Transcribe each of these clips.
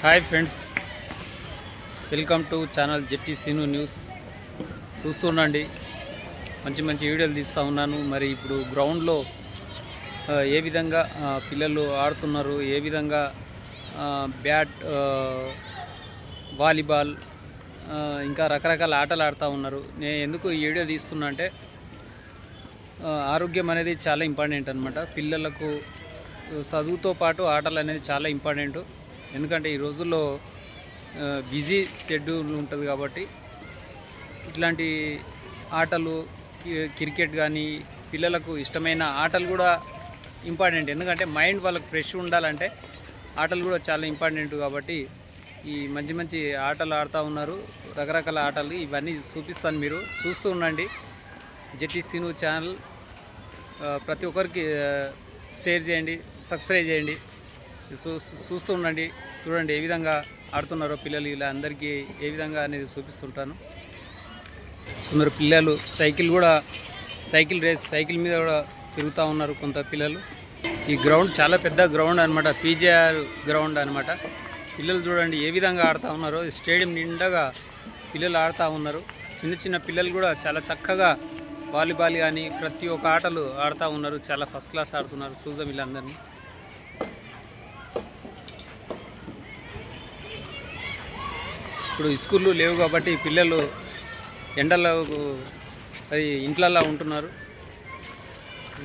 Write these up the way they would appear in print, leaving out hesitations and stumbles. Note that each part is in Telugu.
Hi friends, welcome to channel Jetti Seenu news. చూస్తుండండి, మంచి మంచి వీడియోలు తీస్తూ ఉన్నాను. మరి ఇప్పుడు గ్రౌండ్లో ఏ విధంగా పిల్లలు ఆడుతున్నారు, ఏ విధంగా బ్యాట్, వాలీబాల్, ఇంకా రకరకాల ఆటలు ఆడుతూ ఉన్నారు. నేను ఎందుకు ఈ వీడియో తీస్తున్నా అంటే ఆరోగ్యం అనేది చాలా ఇంపార్టెంట్ అనమాట. పిల్లలకు చదువుతో పాటు ఆటలు అనేది చాలా ఇంపార్టెంట్. ఎందుకంటే ఈ రోజుల్లో బిజీ షెడ్యూల్ ఉంటుంది కాబట్టి ఇట్లాంటి ఆటలు, క్రికెట్ కానీ పిల్లలకు ఇష్టమైన ఆటలు కూడా ఇంపార్టెంట్. ఎందుకంటే మైండ్ వాళ్ళకి ఫ్రెష్ ఉండాలంటే ఆటలు కూడా చాలా ఇంపార్టెంట్. కాబట్టి ఈ మంచి మంచి ఆటలు ఆడుతూ ఉన్నారు, రకరకాల ఆటలు. ఇవన్నీ చూపిస్తాను, మీరు చూస్తూ ఉండండి. జెట్టి సీను ఛానల్ ప్రతి ఒక్కరికి షేర్ చేయండి, సబ్స్క్రైబ్ చేయండి. చూస్తూ ఉండండి, చూడండి ఏ విధంగా ఆడుతున్నారో పిల్లలు. ఇలా అందరికీ ఏ విధంగా అనేది చూపిస్తుంటాను. కొందరు పిల్లలు సైకిల్ రేస్, సైకిల్ మీద కూడా తిరుగుతూ ఉన్నారు కొంత పిల్లలు. ఈ గ్రౌండ్ చాలా పెద్ద గ్రౌండ్ అనమాట, పీజేఆర్ గ్రౌండ్ అనమాట. పిల్లలు చూడండి ఏ విధంగా ఆడుతూ ఉన్నారో. స్టేడియం నిండగా పిల్లలు ఆడుతూ ఉన్నారు. చిన్న చిన్న పిల్లలు కూడా చాలా చక్కగా వాలీబాల్ కానీ ప్రతి ఒక్క ఆటలు ఆడుతూ ఉన్నారు. చాలా ఫస్ట్ క్లాస్ ఆడుతున్నారు. చూద్దాం వీళ్ళందరినీ. ఇప్పుడు స్కూళ్ళు లేవు కాబట్టి పిల్లలు ఎండలో ఇంట్లల్లో ఉంటున్నారు.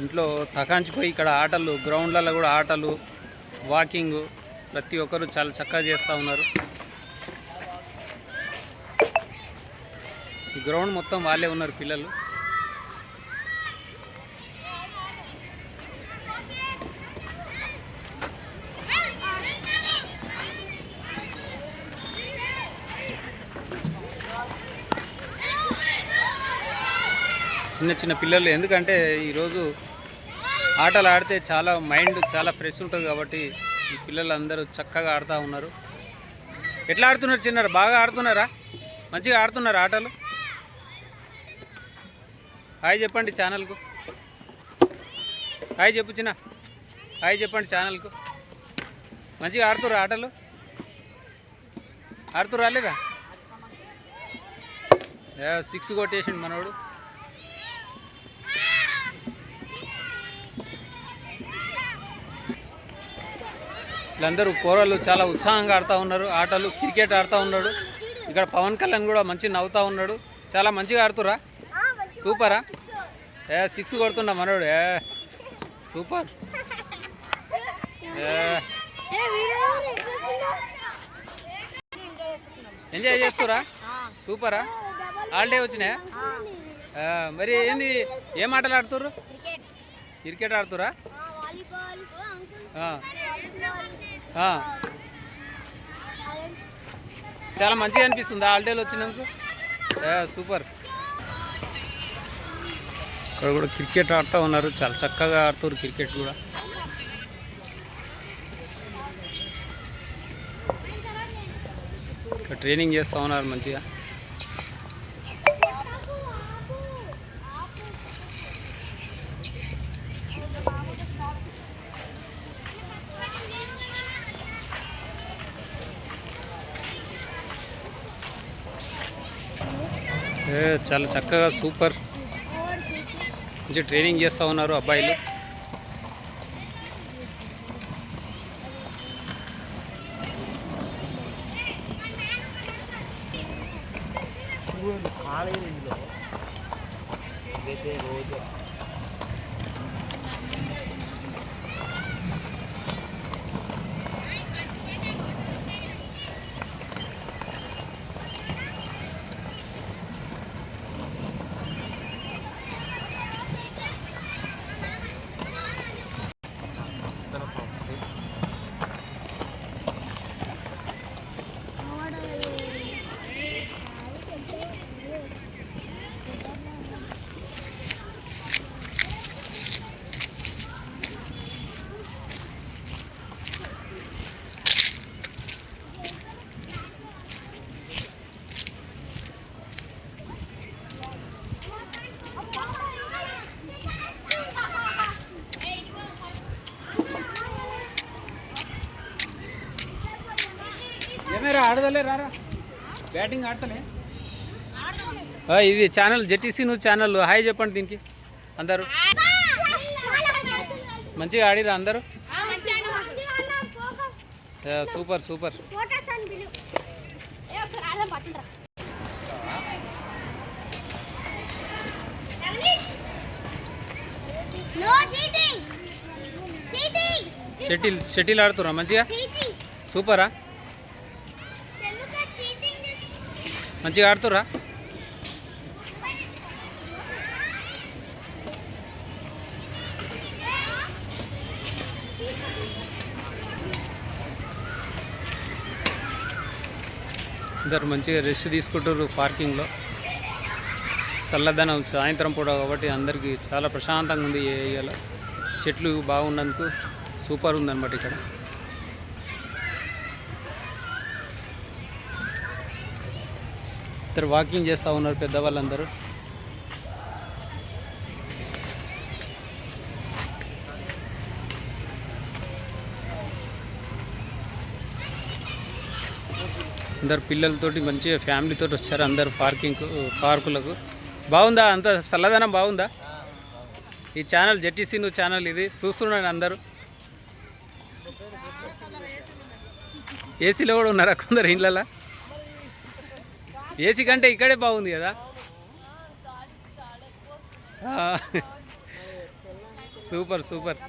ఇంట్లో తకాంచిపోయి ఇక్కడ ఆటలు, గ్రౌండ్లలో కూడా ఆటలు, వాకింగ్ ప్రతి ఒక్కరు చాలా చక్కగా చేస్తూ ఉన్నారు. ఈ గ్రౌండ్ మొత్తం వాళ్ళే ఉన్నారు పిల్లలు. చిన్న చిన్న పిల్లలు, ఎందుకంటే ఈరోజు ఆటలు ఆడితే చాలా మైండ్ చాలా ఫ్రెష్ ఉంటుంది కాబట్టి ఈ పిల్లలు అందరూ చక్కగా ఆడుతూ ఉన్నారు. ఎట్లా ఆడుతున్నారు చిన్నారు? బాగా ఆడుతున్నారా? మంచిగా ఆడుతున్నారు ఆటలు? హాయ్ చెప్పండి ఛానల్కు. హాయ్ చెప్పు చిన్న, హాయ్ చెప్పండి ఛానల్కు. మంచిగా ఆడుతుర్రా ఆటలు? ఆడుతుర్రా లేదా? 6 కొట్టేసిండు మనోడు. వీళ్ళందరూ పోరలు చాలా ఉత్సాహంగా ఆడుతూ ఉన్నారు ఆటలు. క్రికెట్ ఆడుతూ ఉన్నాడు. ఇక్కడ పవన్ కళ్యాణ్ కూడా మంచిగా నవ్వుతూ ఉన్నాడు. చాలా మంచిగా ఆడుతురా? సూపరా? 6 కొడుతున్నా మనోడు. సూపర్. ఎంజాయ్ చేస్తురా? సూపరా? హాలిడే వచ్చినాయా? మరి ఏంది, ఏం ఆటలు ఆడుతుర్రు? క్రికెట్ ఆడుతురా? చాలా మంచిగా అనిపిస్తుంది హాలిడేలు వచ్చినందుకు. సూపర్. ఇక్కడ కూడా క్రికెట్ ఆడుతూ ఉన్నారు. చాలా చక్కగా ఆడుతారు క్రికెట్ కూడా. ఇక్కడ ట్రైనింగ్ చేస్తూ ఉన్నారు మంచిగా. చాలా చక్కగా సూపర్ మంచి ట్రైనింగ్ చేస్తూ ఉన్నారు అబ్బాయిలు. ఏమేరా ఆడదలే రారా బ్యాటింగ్ ఆడతలే ఇది ఛానల్ జెటీసీ న్యూస్ ఛానల్ హాయ్ చెప్పండి దీనికి అందరూ మంచిగా ఆడిరా అందరూ సూపర్ సూపర్ షటిల్ ఆడుతురా మంచిగా సూపరా మంచిగా ఆడుతురా అందరు మంచిగా రెస్ట్ తీసుకుంటారు పార్కింగ్లో చల్లదనం సాయంత్రం పూట కాబట్టి అందరికీ చాలా ప్రశాంతంగా ఉంది ఏ ఏరియాలో చెట్లు బాగున్నందుకు సూపర్ ఉందన్నమాట ఇక్కడ ఇద్దరు వాకింగ్ చేస్తూ ఉన్నారు పెద్దవాళ్ళందరూ అందరు పిల్లలతోటి మంచిగా ఫ్యామిలీతో వచ్చారు అందరు పార్కులకు బాగుందా అంత చల్లదనం బాగుందా ఈ ఛానల్ జెటీసీ న్యూస్ ఛానల్ ఇది చూస్తున్నాను అందరూ ఏసీలో కూడా ఉన్నారా కొందరు ఇళ్ళలో ఏసీ కంటే ఇక్కడే బాగుంది కదా సూపర్ సూపర్